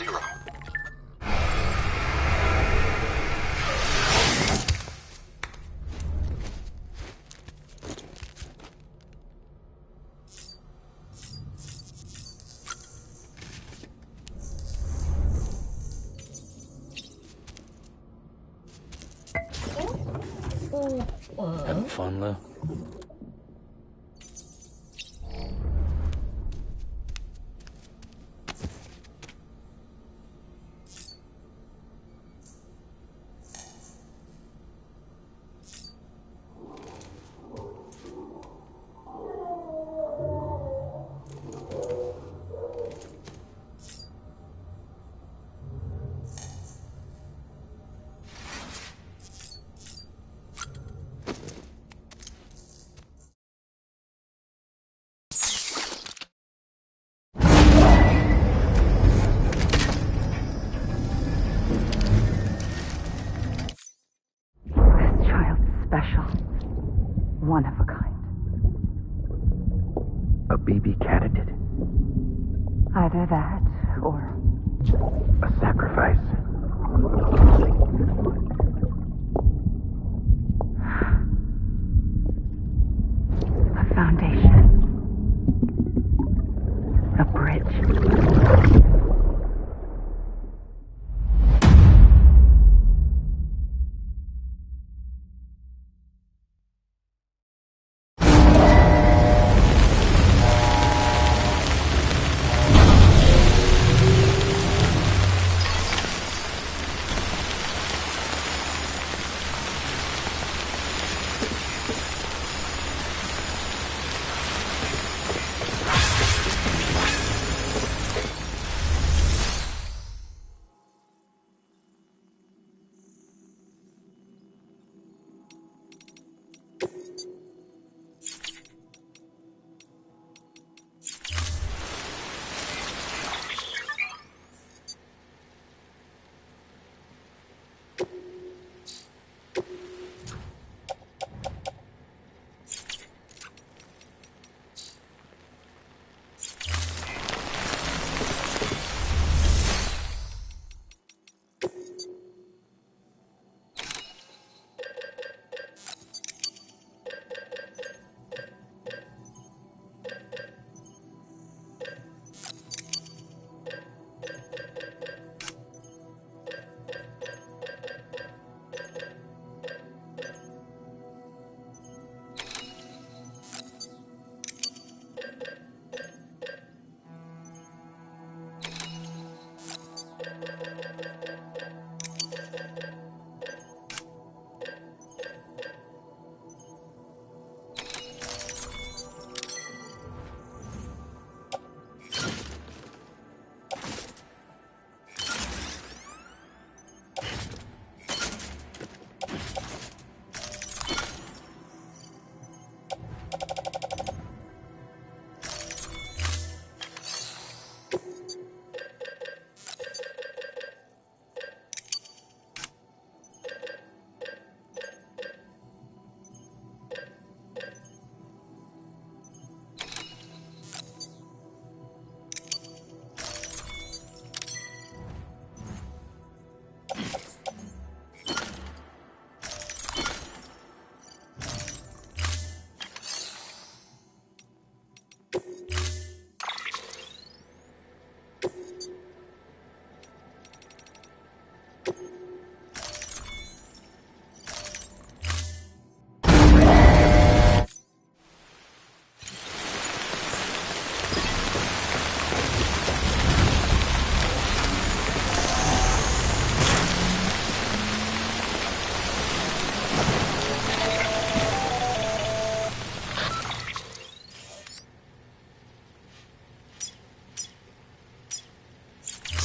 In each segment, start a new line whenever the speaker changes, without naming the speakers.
0.
Having fun, Lou?
Special. One of a kind.
A baby candidate?
Either that, or...
a sacrifice.
A foundation. A bridge.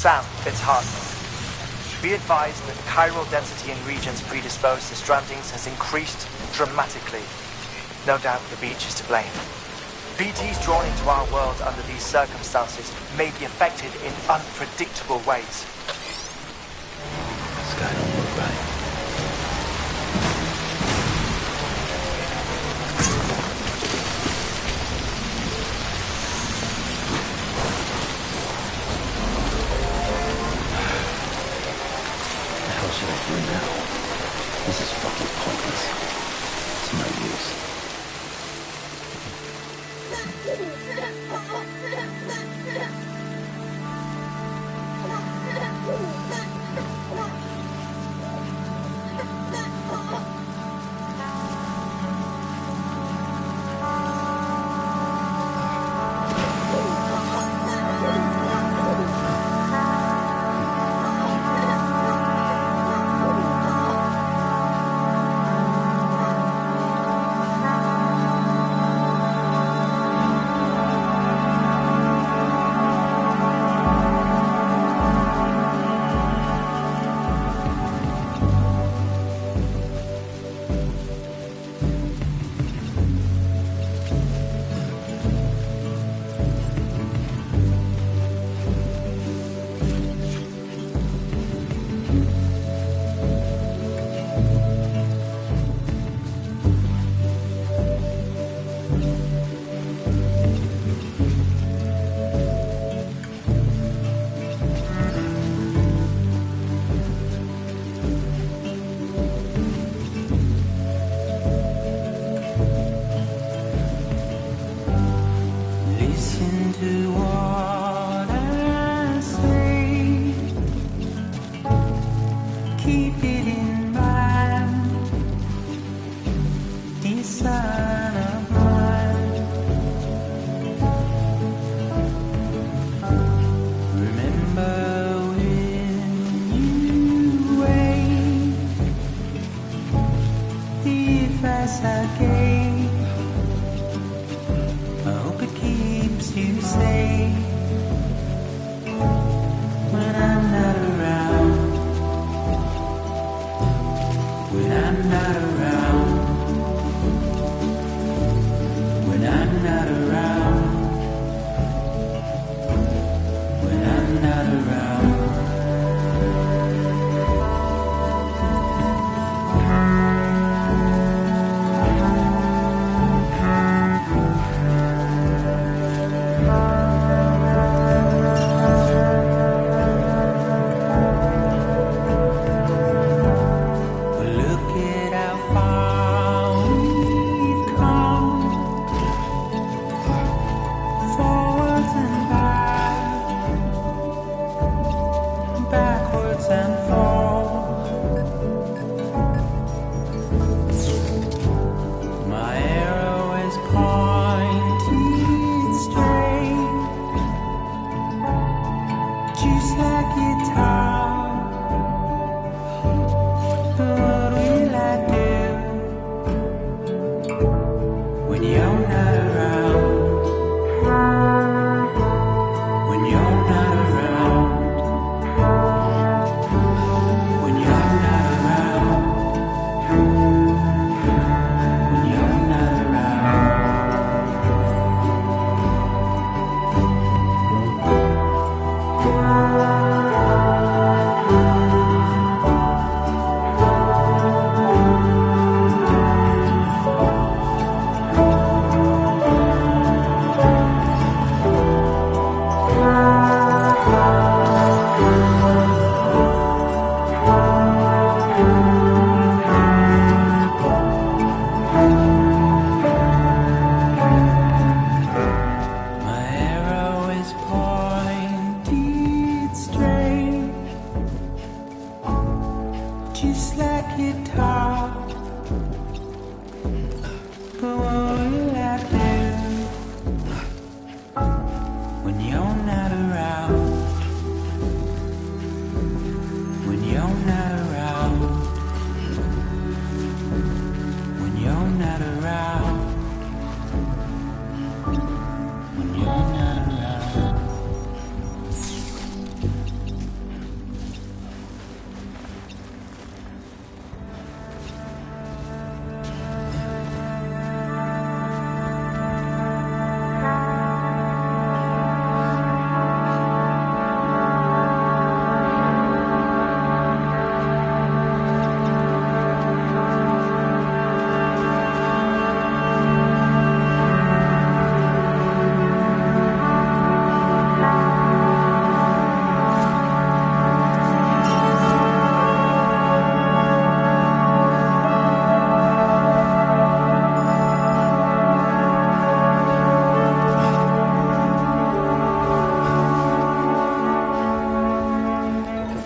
Sam, it's Hartman. Be advised that chiral density in regions predisposed to strandings has increased dramatically. No doubt the beach is to blame. BTs drawn into our world under these circumstances may be affected in unpredictable ways.
This guy don't look right.
to what I say. Keep it in mind, dear son of mine. Remember when you wait, the advice I gave, I hope it keeps you safe when I'm not around. When I'm not around. When I'm not around. When I'm not around. Look at how far we've come, forwards and back, backwards and forth. My arrow is pointed straight, just like guitar. What will I do when you're not around? When you're not around? When you're not around? When you're not around? My arrow is pointed straight, just like guitar. But what will I do when you're not around? When you're not around? When you're not around? When you're not around.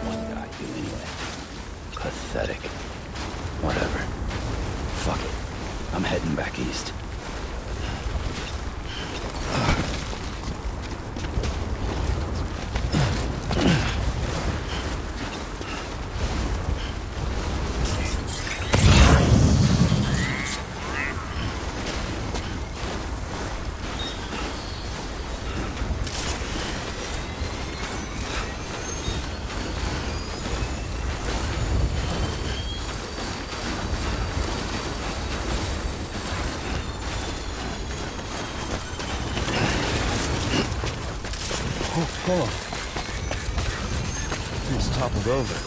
What did I do anyway? Pathetic. Whatever. Fuck it. I'm heading back east.
Oh, it's toppled over.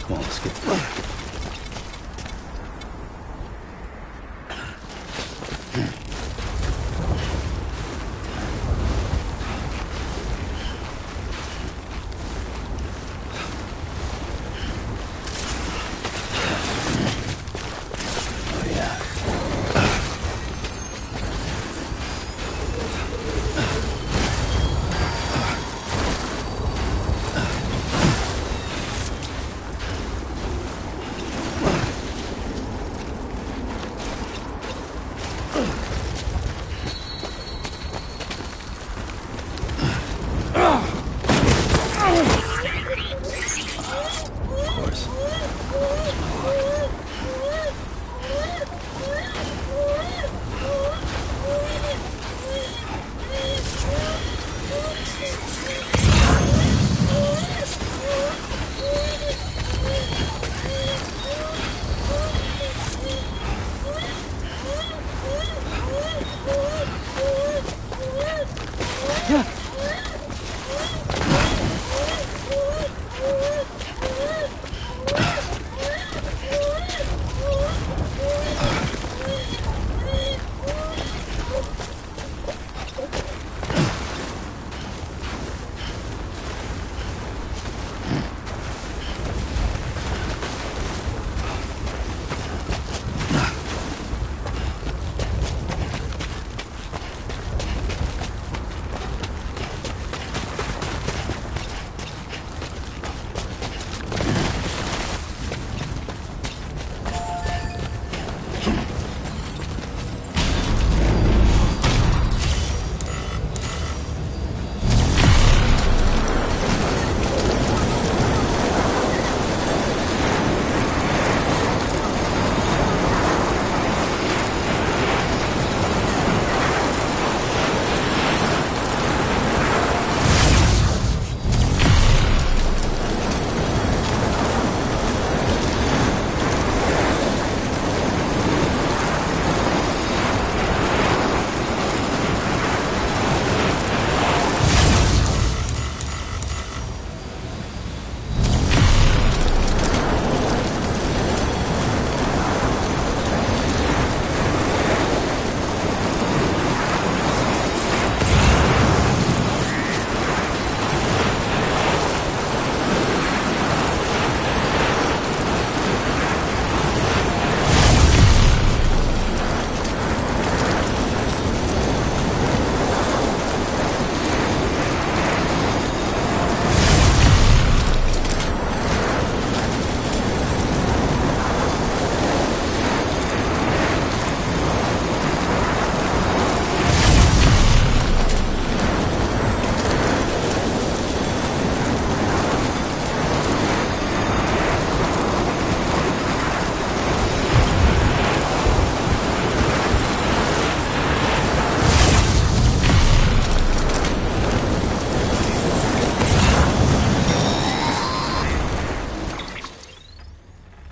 Come on, let's get...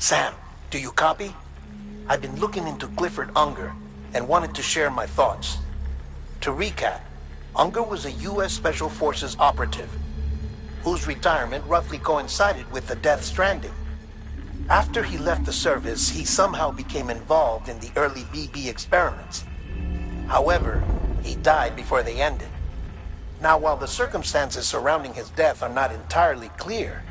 Sam, do you copy? I've been looking into Clifford Unger and wanted to share my thoughts. To recap, Unger was a U.S. Special Forces operative whose retirement roughly coincided with the Death Stranding. After he left the service, he somehow became involved in the early BB experiments. However, he died before they ended. Now, while the circumstances surrounding his death are not entirely clear,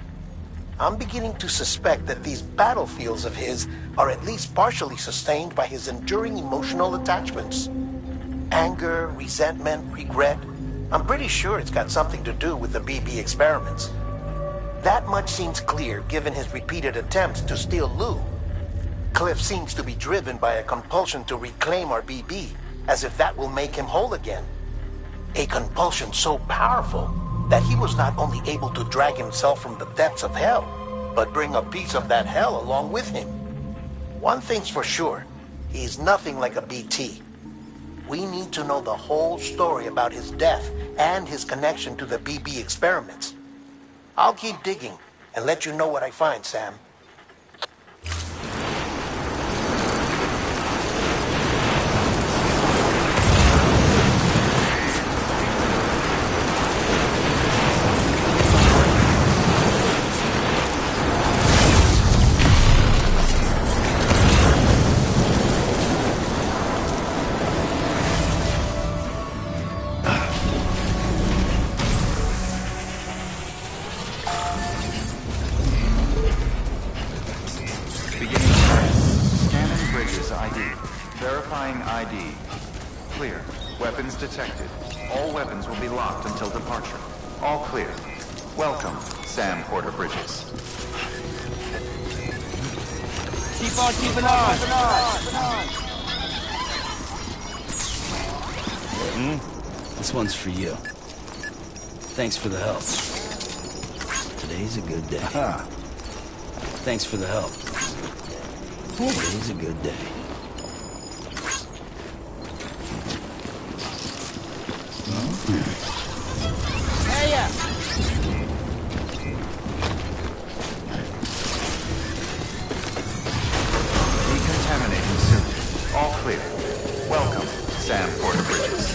I'm beginning to suspect that these battlefields of his are at least partially sustained by his enduring emotional attachments. Anger, resentment, regret. I'm pretty sure it's got something to do with the BB experiments. That much seems clear given his repeated attempts to steal Lou. Cliff seems to be driven by a compulsion to reclaim our BB, as if that will make him whole again. A compulsion so powerful that he was not only able to drag himself from the depths of hell, but bring a piece of that hell along with him. One thing's for sure, he's nothing like a BT. We need to know the whole story about his death and his connection to the BB experiments. I'll keep digging and let you know what I find, Sam.
Bridges ID. Verifying ID. Clear. Weapons detected. All weapons will be locked until departure. All clear. Welcome, Sam Porter Bridges.
Keep on keeping on!
This one's for you. Thanks for the help. Today's a good day. Thanks for the help. Today's a good day.
Hey, yeah!
Decontaminating soon. All clear. Welcome, Sam Porter Bridges.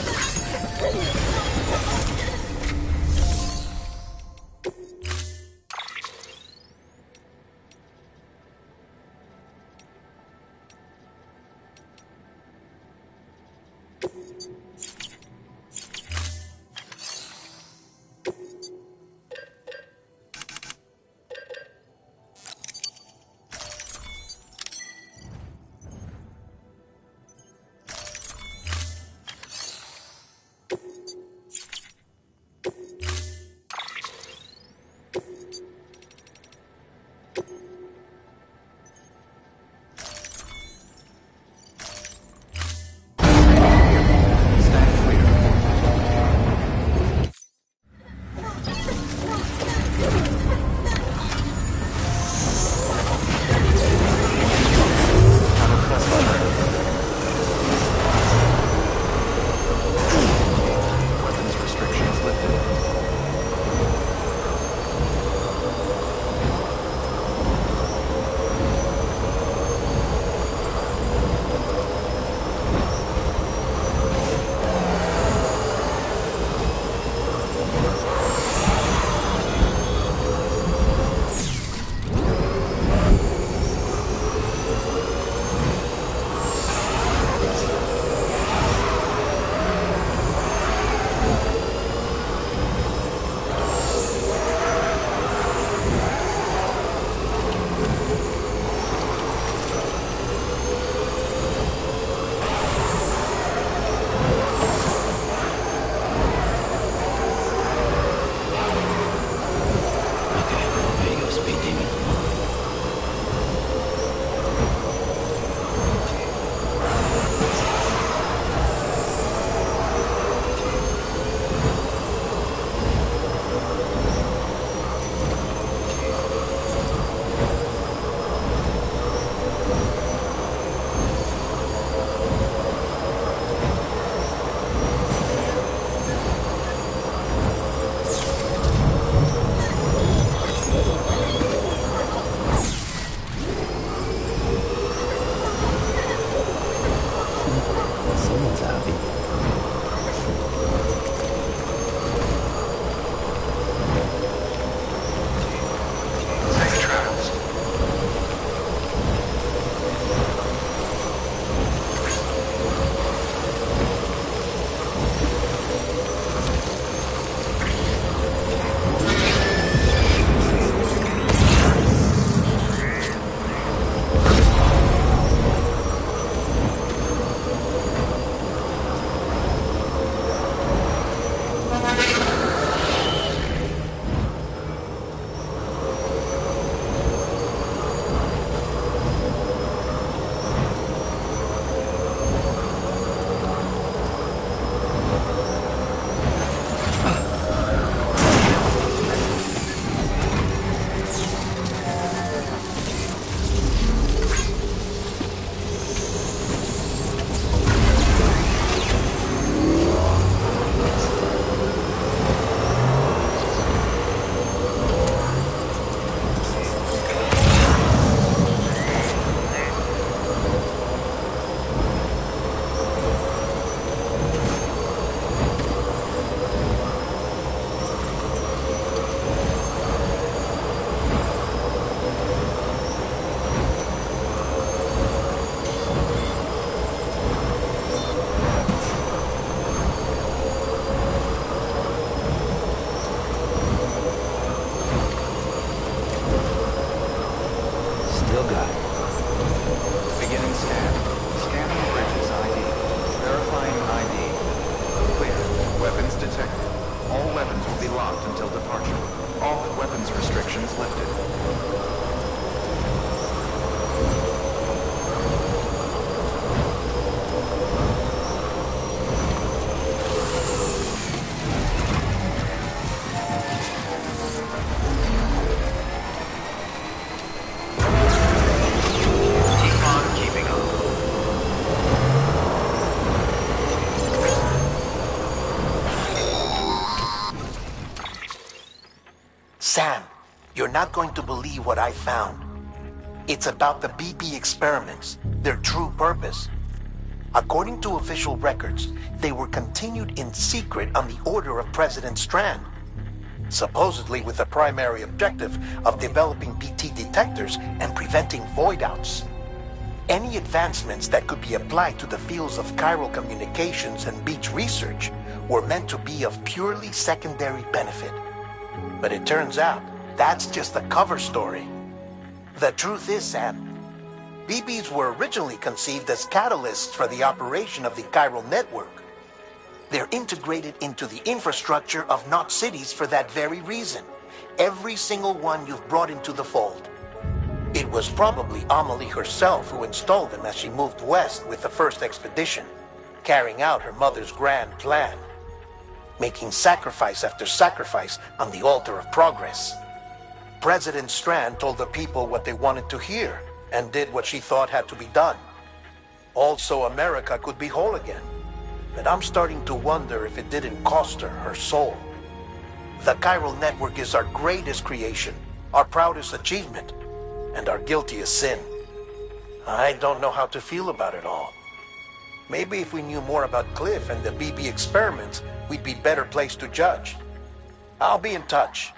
You're not going to believe what I found. It's about the BB experiments, their true purpose. According to official records, they were continued in secret on the order of President Strand, supposedly with the primary objective of developing BT detectors and preventing void-outs. Any advancements that could be applied to the fields of chiral communications and beach research were meant to be of purely secondary benefit. But it turns out, that's just a cover story. The truth is, Sam, BBs were originally conceived as catalysts for the operation of the chiral network. They're integrated into the infrastructure of Knot cities for that very reason. Every single one you've brought into the fold. It was probably Amelie herself who installed them as she moved west with the first expedition, carrying out her mother's grand plan, making sacrifice after sacrifice on the altar of progress. President Strand told the people what they wanted to hear, and did what she thought had to be done. Also, America could be whole again. But I'm starting to wonder if it didn't cost her her soul. The chiral network is our greatest creation, our proudest achievement, and our guiltiest sin. I don't know how to feel about it all. Maybe if we knew more about Cliff and the BB experiments, we'd be better placed to judge. I'll be in touch.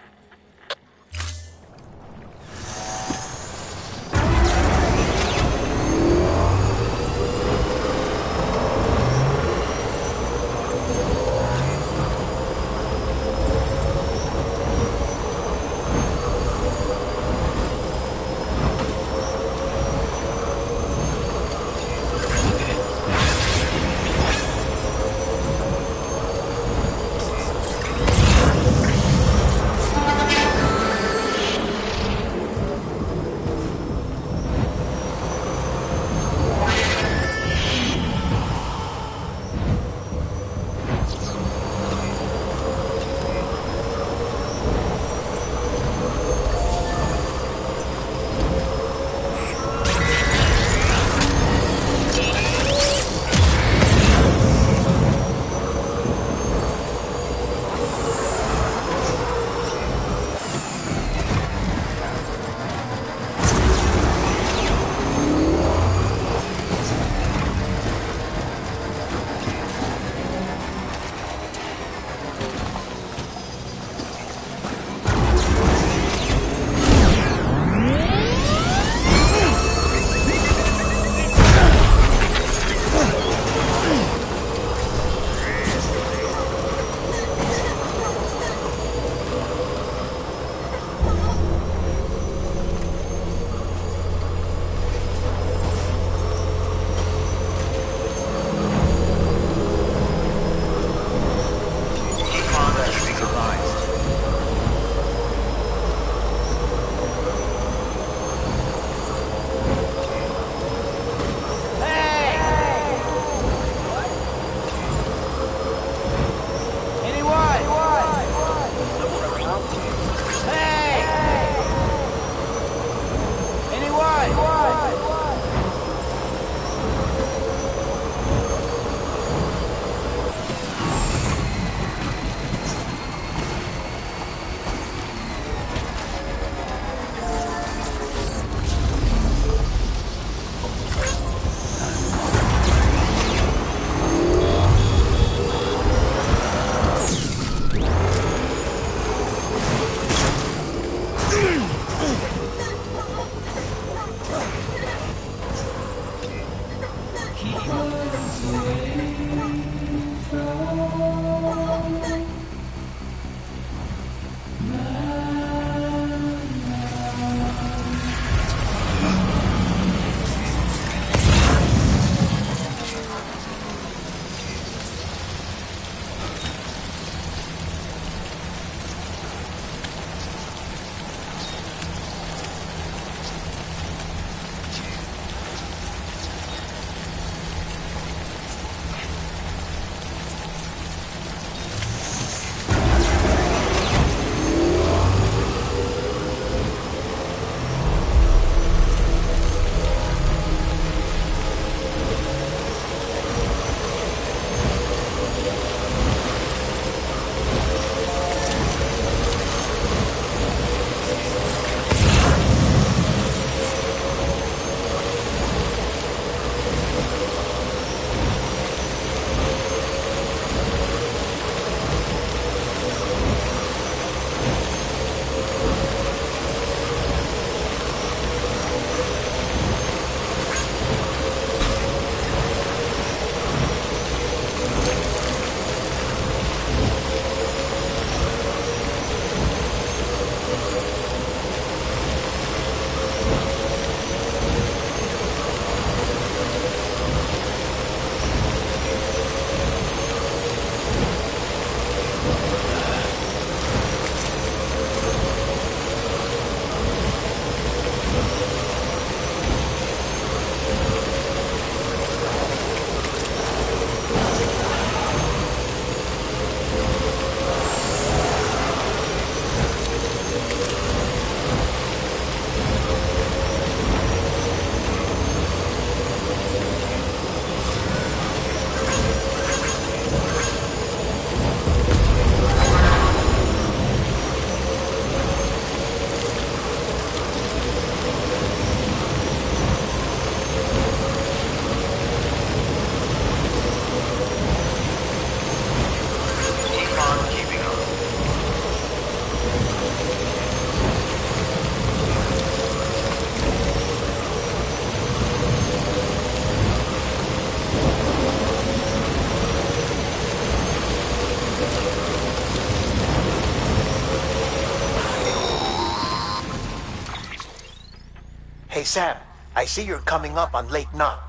Hey Sam, I see you're coming up on Lake Knot.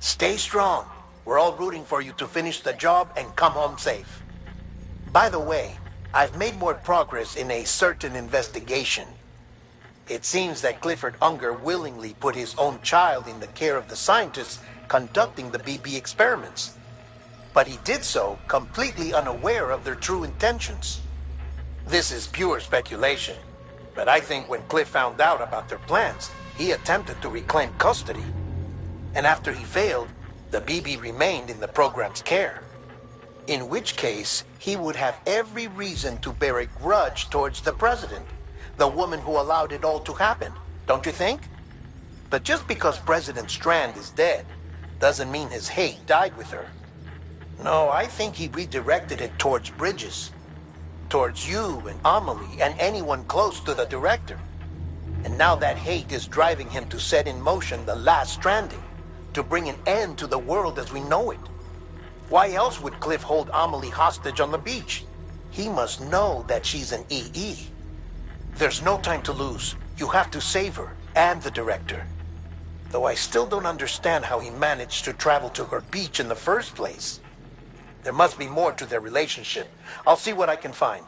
Stay strong. We're all rooting for you to finish the job and come home safe. By the way, I've made more progress in a certain investigation. It seems that Clifford Unger willingly put his own child in the care of the scientists conducting the BB experiments. But he did so completely unaware of their true intentions. This is pure speculation, but I think when Cliff found out about their plans, he attempted to reclaim custody. And after he failed, the BB remained in the program's care. In which case, he would have every reason to bear a grudge towards the president, the woman who allowed it all to happen, don't you think? But just because President Strand is dead, doesn't mean his hate died with her. No, I think he redirected it towards Bridges. Towards you and Amelie and anyone close to the director. And now that hate is driving him to set in motion the last Stranding, to bring an end to the world as we know it. Why else would Cliff hold Amelie hostage on the beach? He must know that she's an EE. There's no time to lose. You have to save her and the director. Though I still don't understand how he managed to travel to her beach in the first place. There must be more to their relationship. I'll see what I can find.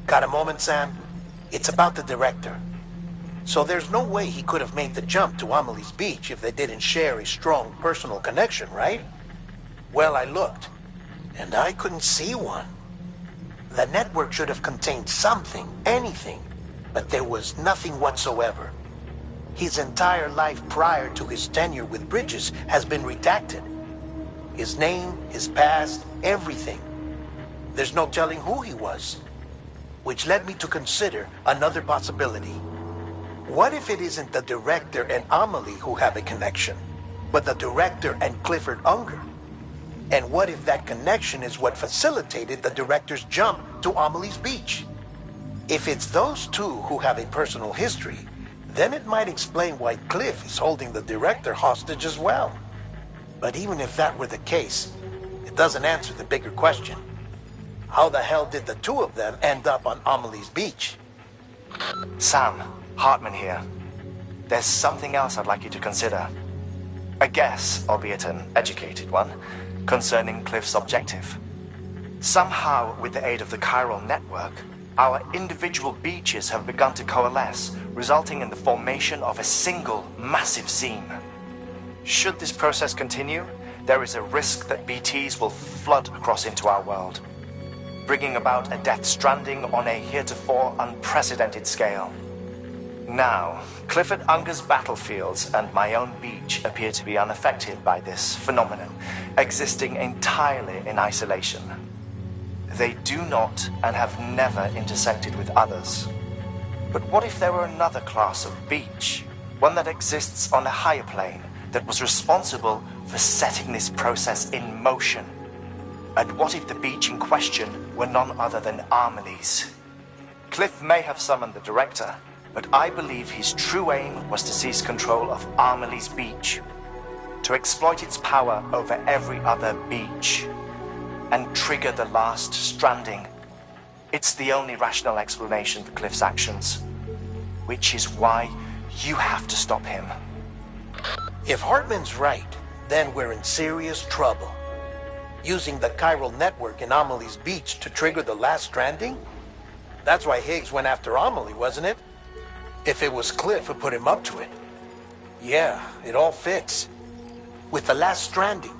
Got a moment, Sam? It's about the director. So there's no way he could have made the jump to Amelie's beach if they didn't share a strong personal connection, right? Well, I looked, and I couldn't see one. The network should have contained something, anything, but there was nothing whatsoever. His entire life prior to his tenure with Bridges has been redacted. His name, his past, everything. There's no telling who he was. Which led me to consider another possibility. What if it isn't the director and Amelie who have a connection, but the director and Clifford Unger? And what if that connection is what facilitated the director's jump to Amelie's beach? If it's those two who have a personal history, then it might explain why Cliff is holding the director hostage as well. But even if that were the case, it doesn't answer the bigger question. How the hell did the two of them end up on Amelie's beach?
Sam, Hartman here. There's something else I'd like you to consider. A guess, albeit an educated one, concerning Cliff's objective. Somehow, with the aid of the chiral network, our individual beaches have begun to coalesce, resulting in the formation of a single massive seam. Should this process continue, there is a risk that BTs will flood across into our world, bringing about a death stranding on a heretofore unprecedented scale. Now, Clifford Unger's battlefields and my own beach appear to be unaffected by this phenomenon, existing entirely in isolation. They do not and have never intersected with others. But what if there were another class of beach, one that exists on a higher plane, that was responsible for setting this process in motion? And what if the beach in question were none other than Amelie's? Cliff may have summoned the director, but I believe his true aim was to seize control of Amelie's beach, to exploit its power over every other beach, and trigger the last Stranding. It's the only rational explanation for Cliff's actions, which is why you have to stop him.
If Hartman's right, then we're in serious trouble. Using the chiral network in Amelie's beach to trigger the last Stranding? That's why Higgs went after Amelie, wasn't it? If it was Cliff who put him up to it. Yeah, it all fits. With the last Stranding,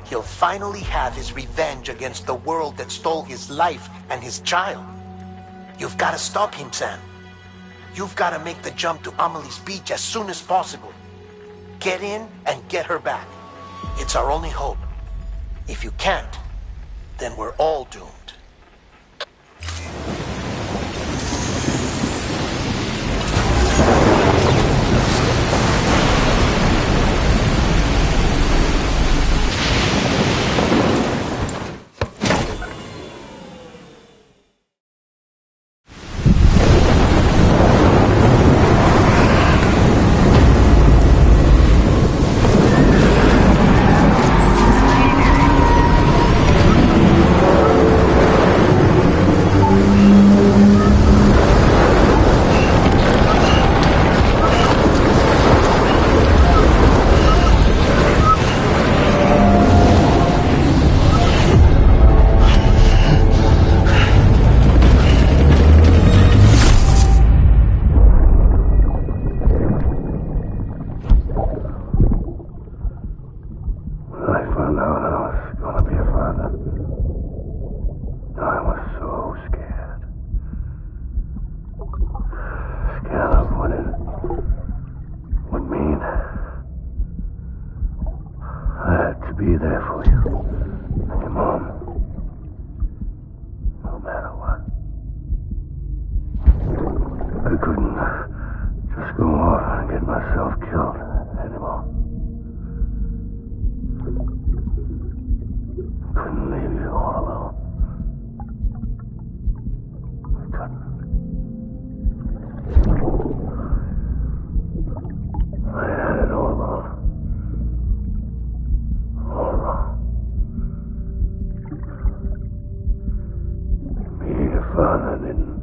he'll finally have his revenge against the world that stole his life and his child. You've got to stop him, Sam. You've got to make the jump to Amelie's beach as soon as possible. Get in and get her back. It's our only hope. If you can't, then we're all doomed.
Be there for you and your mom, no matter what. I couldn't just go off and get myself killed anymore. Couldn't leave you all alone. I couldn't. I had it all wrong. Father didn't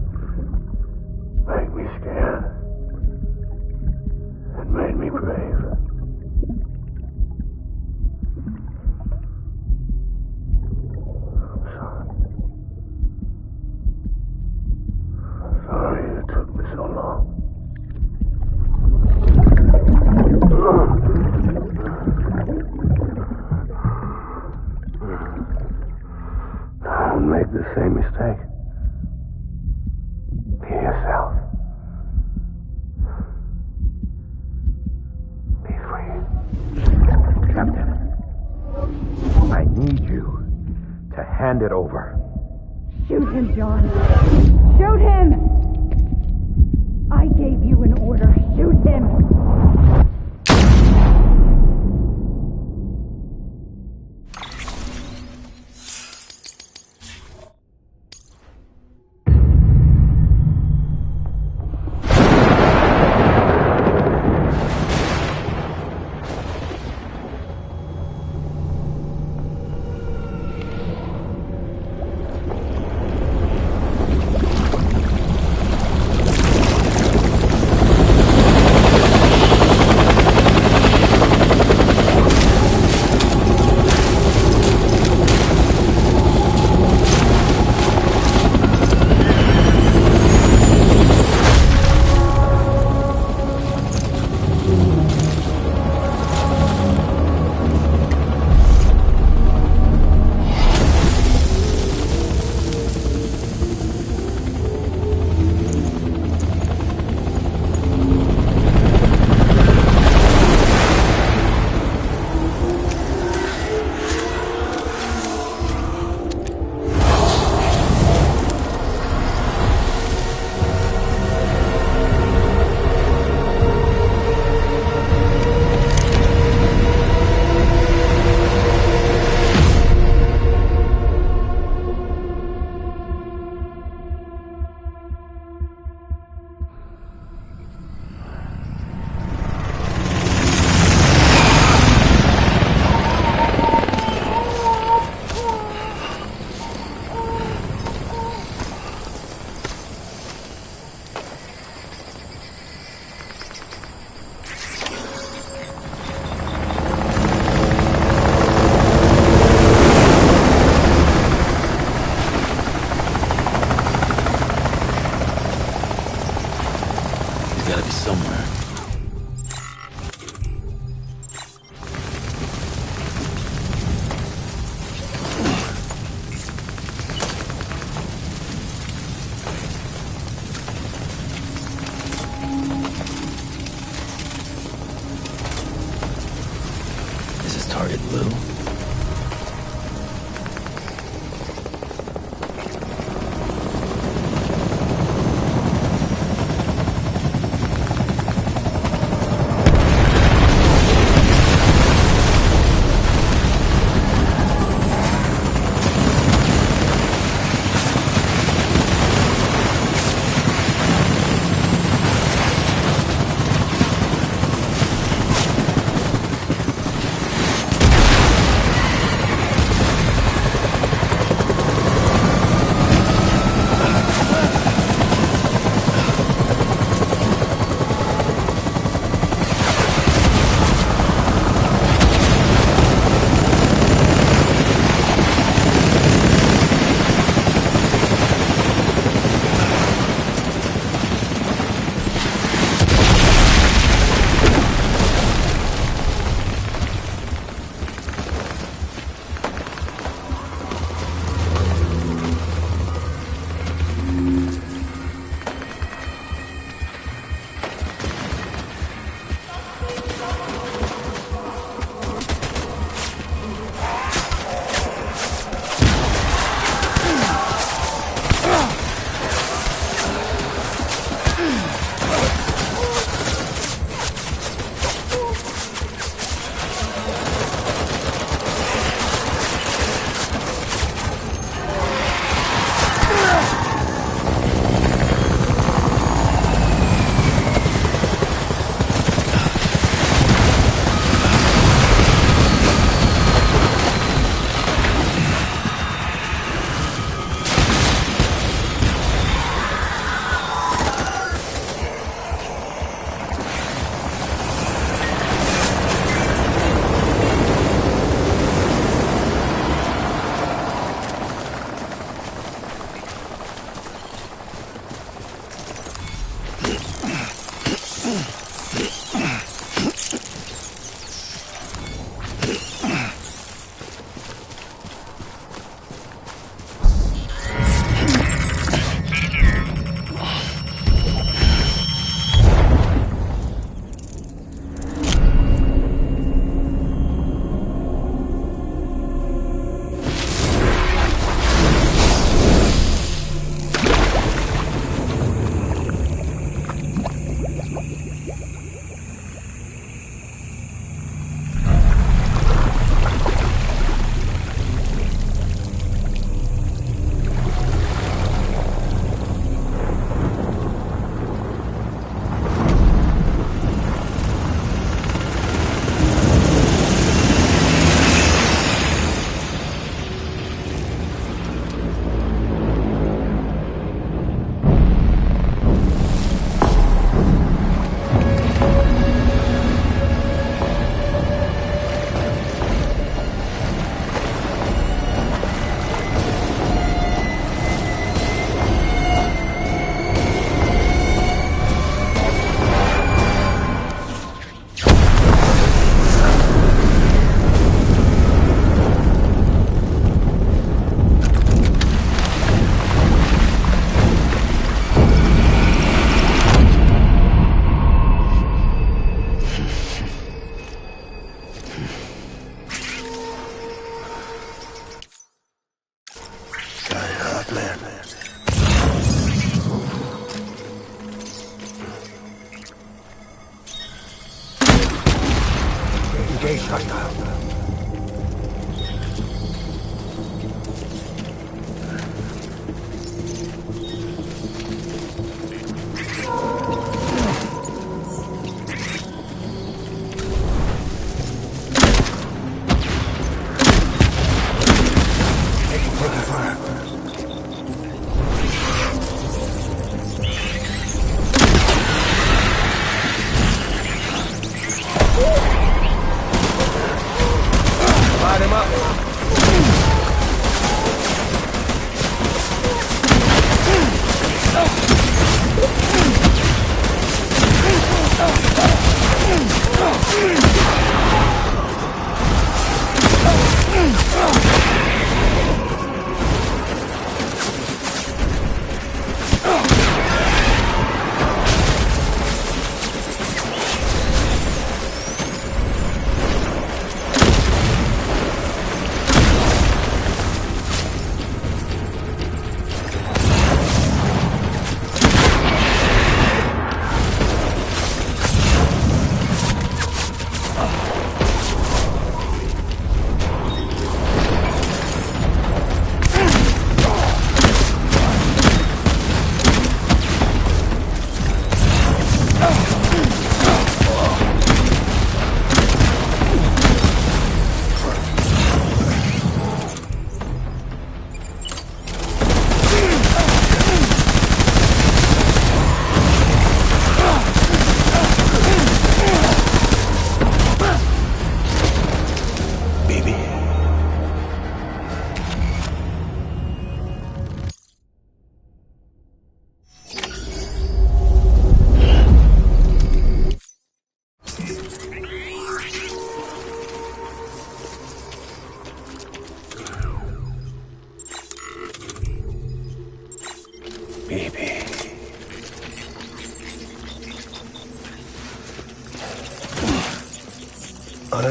make me scared. It made me brave. I'm sorry. I'm sorry it took me so long. Don't make the same mistake. Be yourself. Be free.
Captain, I need you to hand it over.
Shoot him, John. Shoot him! I gave you an order. Shoot him!
this target blue?
Engage hostile.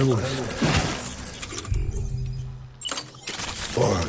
I was born.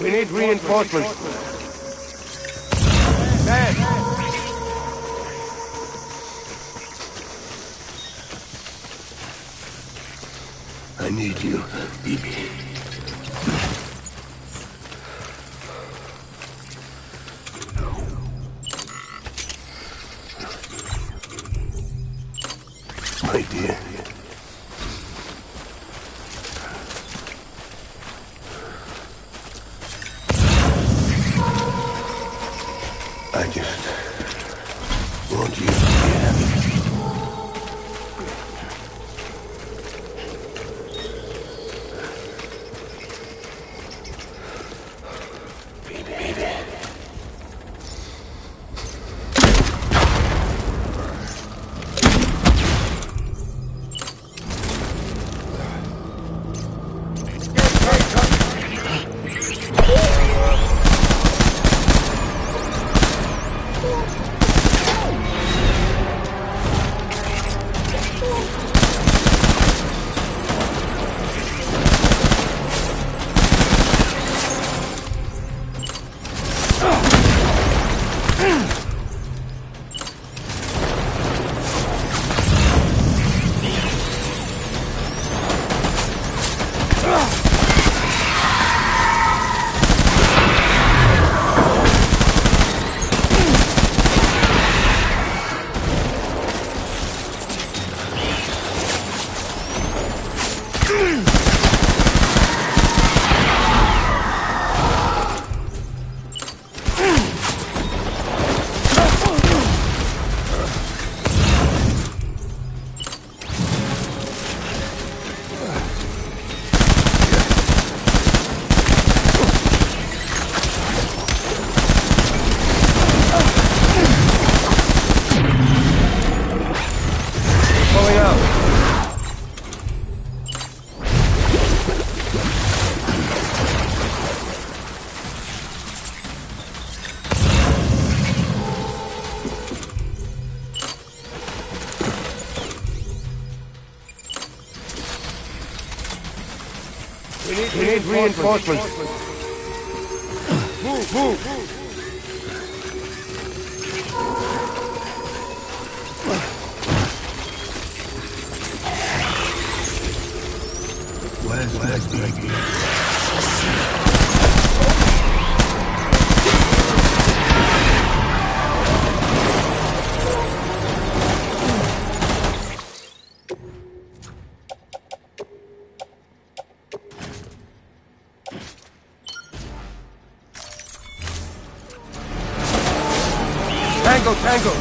We need reinforcements. Man! I need you, Bibi. My dear. I just want you to be happy. We need reinforcements. Move, move. Where's my baby?
Tango, tango!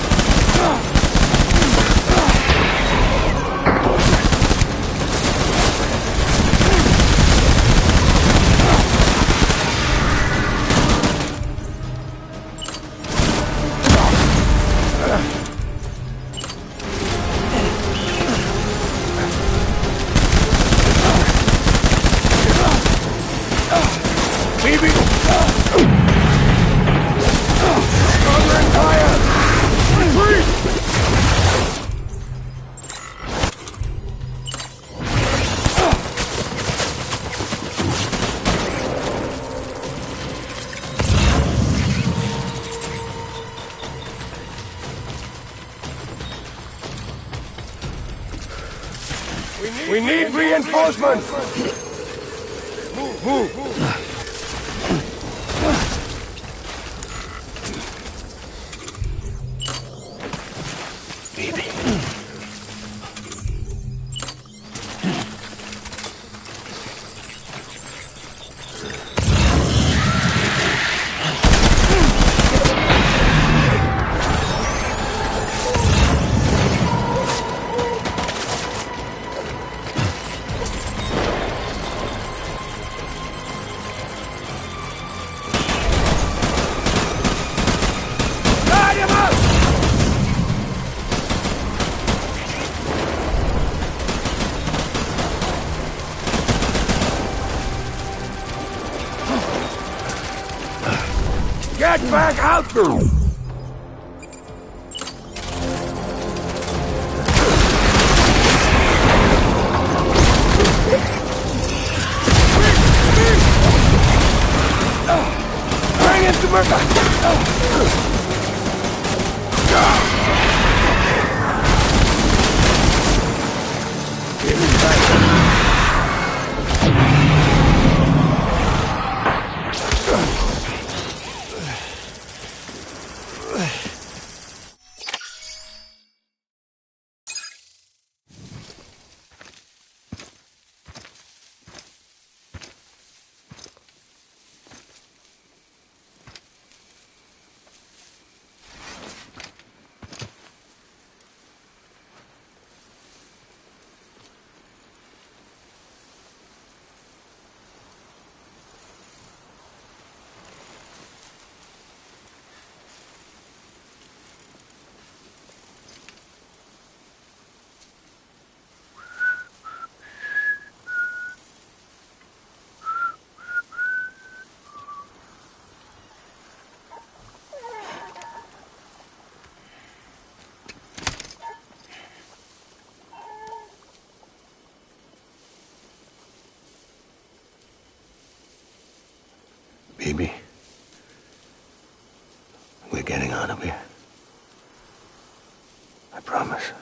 We need reinforcements! Move!
Baby.
Get back out there! Bring in Samantha!
Baby, we're getting out of here. I promise.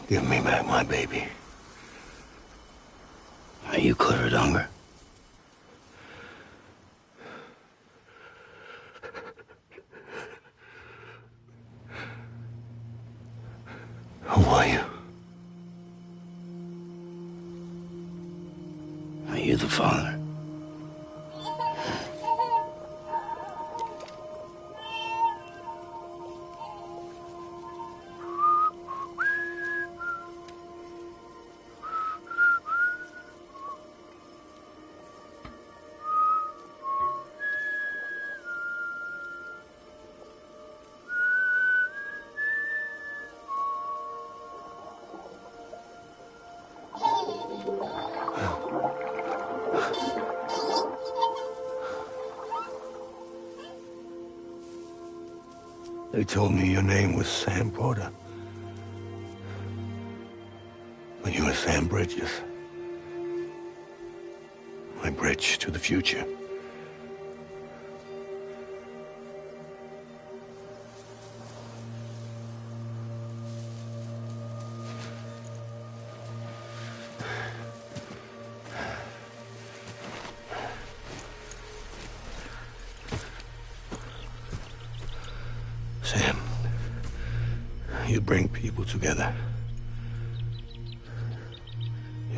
Give me back my baby.
Are you Clifford Unger?
Who are you?
Are you the father?
They told me your name was Sam Porter. But you were Sam Bridges. My bridge to the future. Sam, you bring people together.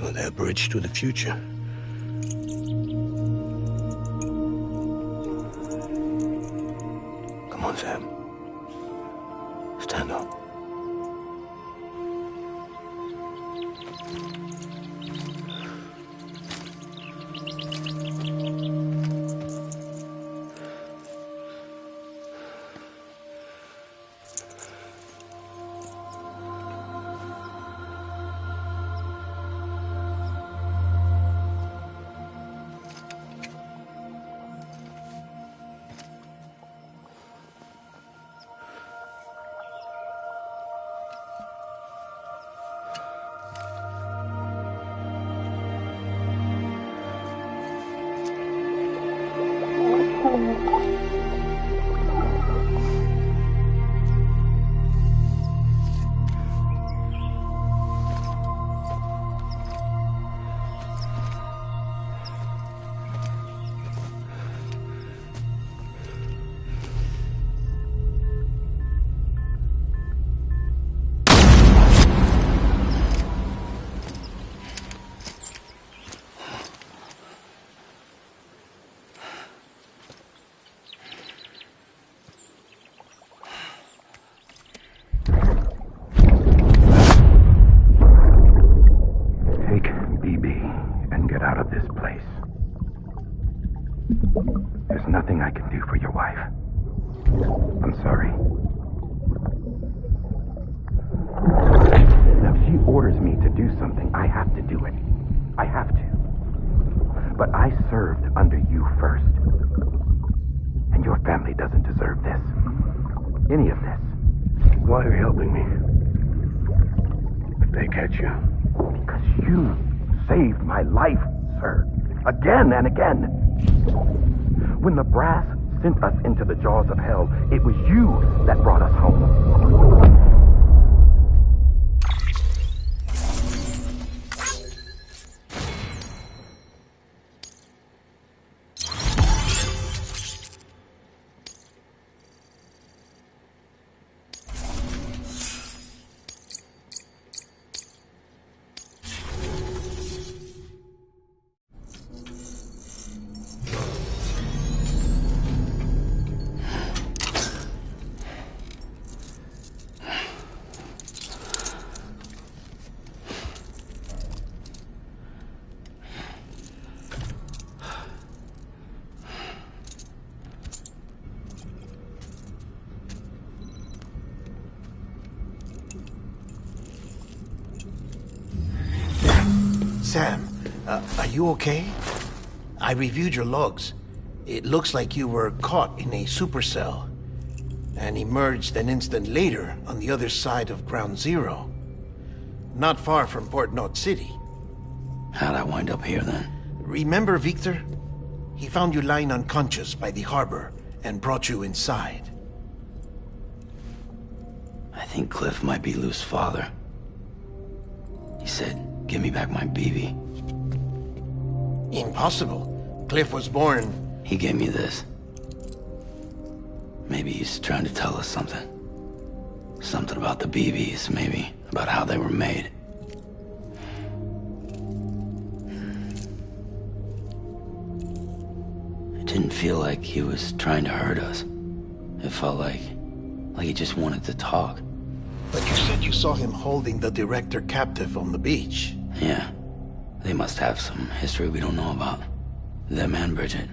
You're their bridge to the future. Come on, Sam. Stand up.
There's nothing I can do for your wife. I'm sorry. Now, if she orders me to do something, I have to do it. I have to. But I served under you first. And your family doesn't deserve this. Any of this.
Why are you helping me? If they catch you.
Because you saved my life, sir. Again and again. When the brass sent us into the jaws of hell, it was you that brought us home.
Sam, are you okay? I reviewed your logs. It looks like you were caught in a supercell and emerged an instant later on the other side of Ground Zero. Not far from Port Knot City.
How'd I wind up here then?
Remember Victor? He found you lying unconscious by the harbor and brought you inside.
I think Cliff might be Lou's father. He said, "Give me back my BB."
Impossible. Cliff was born...
He gave me this. Maybe he's trying to tell us something. Something about the BBs, maybe. About how they were made. It didn't feel like he was trying to hurt us. It felt like he just wanted to talk.
But you said you saw him holding the director captive on the beach.
Yeah. They must have some history we don't know about. Them and Bridget.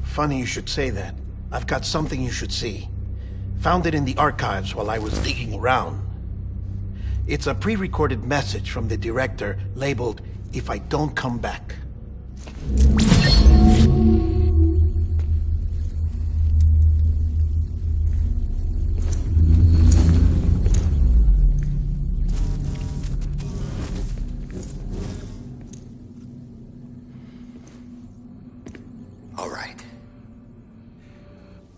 Funny you should say that. I've got something you should see. Found it in the archives while I was digging around. It's a pre-recorded message from the director labeled, "If I don't come back."
All right.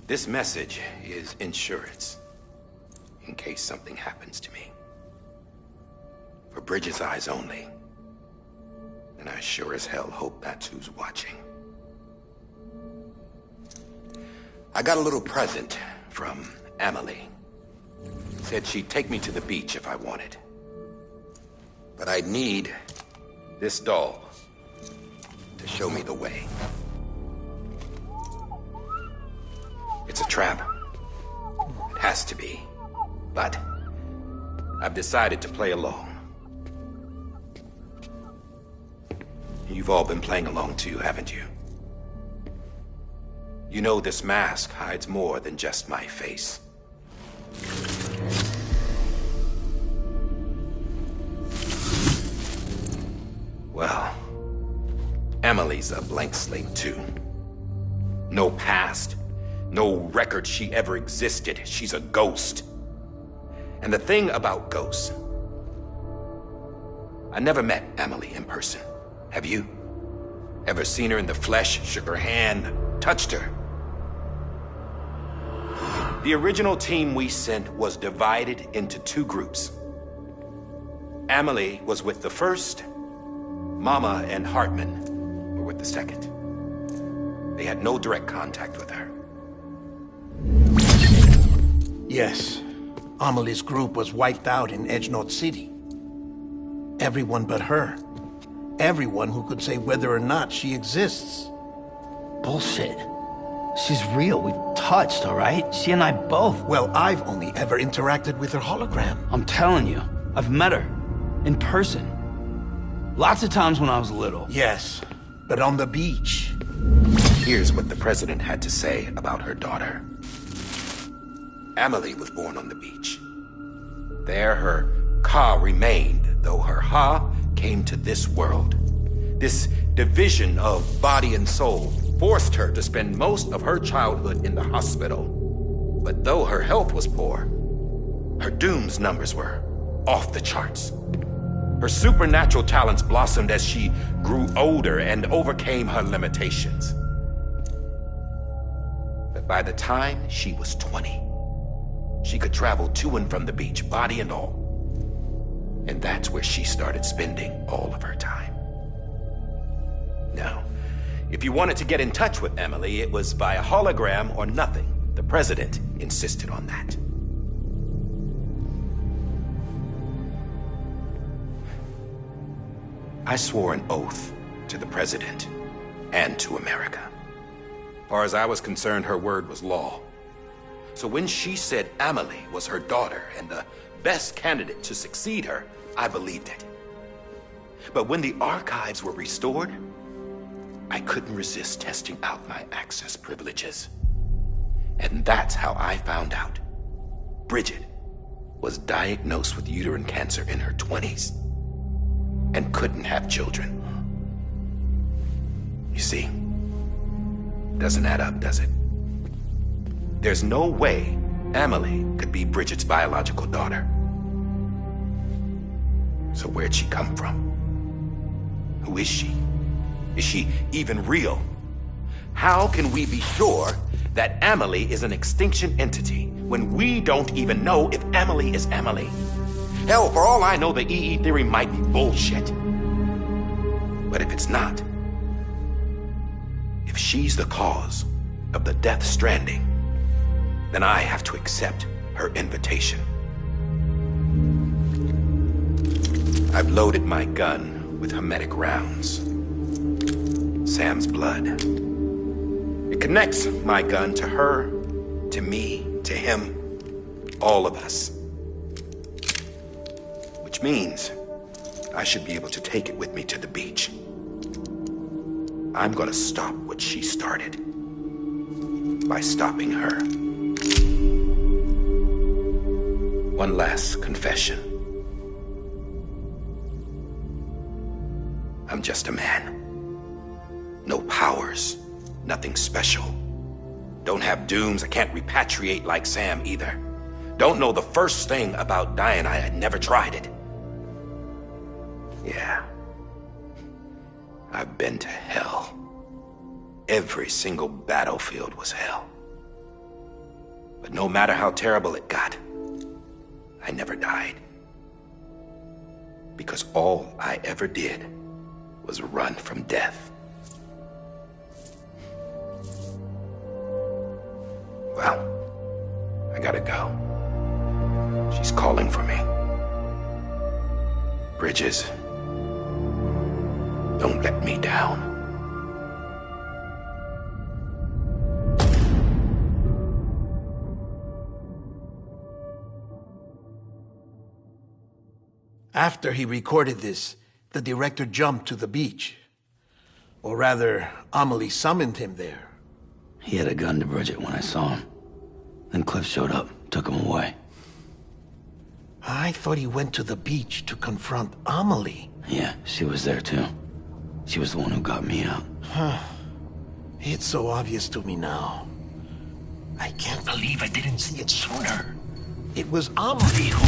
This message is insurance. In case something happens to me. For Bridget's eyes only. And I sure as hell hope that's who's watching. I got a little present from Emily. Said she'd take me to the beach if I wanted. But I'd need this doll to show me the way. It's a trap. It has to be. But I've decided to play along. You've all been playing along too, haven't you? You know this mask hides more than just my face. Well, Emily's a blank slate too. No past, no record she ever existed. She's a ghost. And the thing about ghosts, I never met Emily in person. Have you? Ever seen her in the flesh, shook her hand, touched her? The original team we sent was divided into two groups. Emily was with the first. Mama and Hartman were with the second. They had no direct contact with her.
Yes. Amelie's group was wiped out in Edgenorth City. Everyone but her. Everyone who could say whether or not she exists.
Bullshit. She's real. We've touched, all right? She and I both.
Well, I've only ever interacted with her hologram.
I'm telling you, I've met her. In person. Lots of times when I was little.
Yes, but on the beach.
Here's what the president had to say about her daughter. Emily was born on the beach. There her Ka remained, though her Ha came to this world. This division of body and soul forced her to spend most of her childhood in the hospital. But though her health was poor, her Doom's numbers were off the charts. Her supernatural talents blossomed as she grew older and overcame her limitations. But by the time she was 20, she could travel to and from the beach, body and all. And that's where she started spending all of her time. Now, if you wanted to get in touch with Emily, it was via hologram or nothing. The president insisted on that. I swore an oath to the president and to America. As far as I was concerned, her word was law. So when she said Emily was her daughter and the best candidate to succeed her, I believed it. But when the archives were restored, I couldn't resist testing out my access privileges. And that's how I found out. Bridget was diagnosed with uterine cancer in her 20s and couldn't have children. You see, doesn't add up, does it? There's no way Emily could be Bridget's biological daughter. So where'd she come from? Who is she? Is she even real? How can we be sure that Emily is an extinction entity when we don't even know if Emily is Emily? Hell, for all I know, the EE theory might be bullshit. But if it's not, if she's the cause of the death stranding, then I have to accept her invitation. I've loaded my gun with hermetic rounds. Sam's blood. It connects my gun to her, to me, to him, all of us. Which means I should be able to take it with me to the beach. I'm gonna stop what she started by stopping her. One last confession. I'm just a man. No powers, nothing special. Don't have dooms, I can't repatriate like Sam either. Don't know the first thing about dying, I had never tried it. Yeah. I've been to hell. Every single battlefield was hell. But no matter how terrible it got, I never died. Because all I ever did was run from death. Well, I gotta go. She's calling for me. Bridges, Don't let me down.
After he recorded this, the director jumped to the beach. Or rather, Amelie summoned him there.
He had a gun to Bridget when I saw him. Then Cliff showed up, took him away.
I thought he went to the beach to confront Amelie.
Yeah, she was there too. She was the one who got me out.
It's so obvious to me now. I can't believe I didn't see it sooner. It was Amelie who...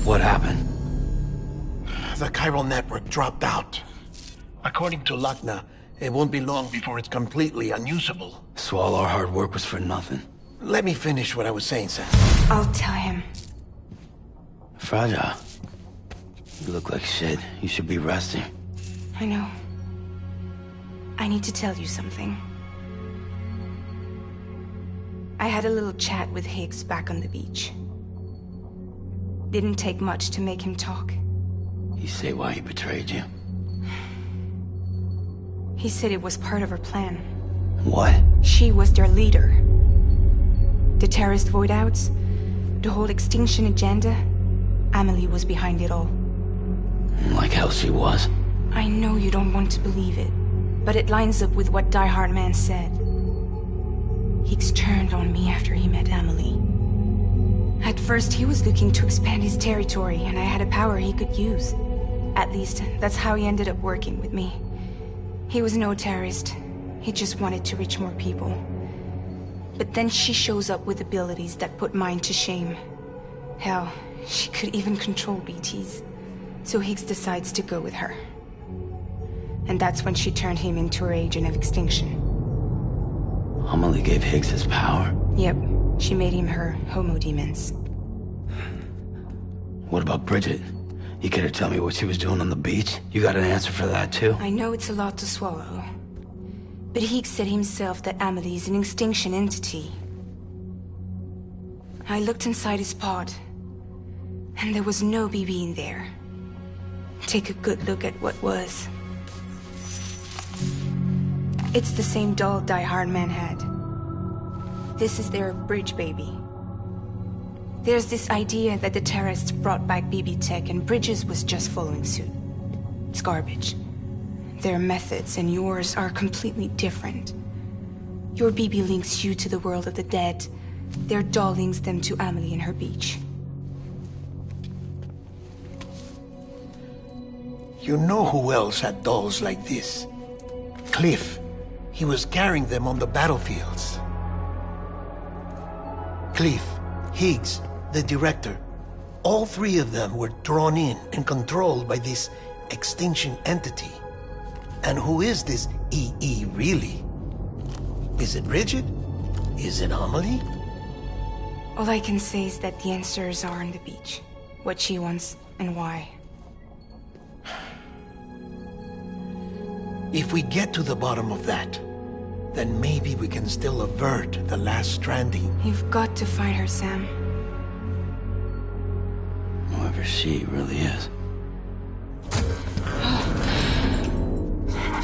What happened?
The chiral network dropped out. According to Lakhna, it won't be long before it's completely unusable.
So all our hard work was for nothing.
Let me finish what I was saying, Sam.
I'll tell him.
Fragile. You look like shit. You should be resting.
I know. I need to tell you something. I had a little chat with Higgs back on the beach. Didn't take much to make him talk.
You say why he betrayed you?
He said it was part of her plan.
What?
She was their leader. The terrorist void-outs, the whole extinction agenda, Amelie was behind it all.
Like hell she was.
I know you don't want to believe it, but it lines up with what Die Hard Man said. Higgs turned on me after he met Amelie. At first, he was looking to expand his territory, and I had a power he could use. At least, that's how he ended up working with me. He was no terrorist. He just wanted to reach more people. But then she shows up with abilities that put mine to shame. Hell, she could even control BTs. So Higgs decides to go with her. And that's when she turned him into her agent of extinction.
Amelie gave Higgs his power?
Yep. She made him her homo demons.
What about Bridget? You care to tell me what she was doing on the beach? You got an answer for that too?
I know it's a lot to swallow. But Higgs said himself that Amelie is an extinction entity. I looked inside his pod, and there was no BB in there. Take a good look at what was. It's the same doll Die Hard Man had. This is their bridge baby. There's this idea that the terrorists brought back BB tech and Bridges was just following suit. It's garbage. Their methods and yours are completely different. Your BB links you to the world of the dead. Their doll links them to Amelie and her beach.
You know who else had dolls like this? Cliff. He was carrying them on the battlefields. Cliff, Higgs, the director, all three of them were drawn in and controlled by this extinction entity. And who is this EE really? Is it Bridget? Is it Amelie?
All I can say is that the answers are on the beach. What she wants and why.
If we get to the bottom of that, then maybe we can still avert the last stranding.
You've got to find her, Sam.
Whoever she really is.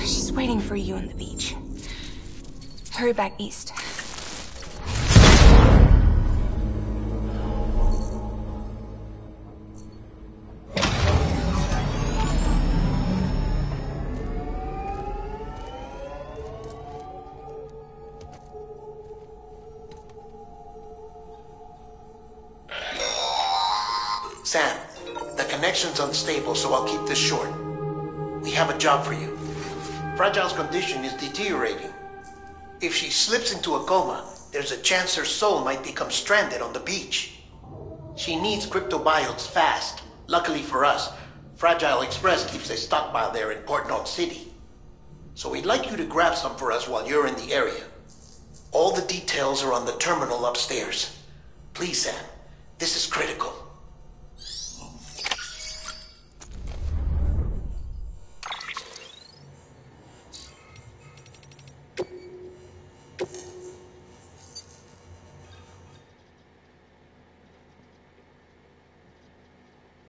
She's waiting for you on the beach. Hurry back east.
Sam, the connection's unstable, so I'll keep this short. We have a job for you. Fragile's condition is deteriorating. If she slips into a coma, there's a chance her soul might become stranded on the beach. She needs cryptobiotes fast. Luckily for us, Fragile Express keeps a stockpile there in Port North City. So we'd like you to grab some for us while you're in the area. All the details are on the terminal upstairs. Please, Sam, this is critical.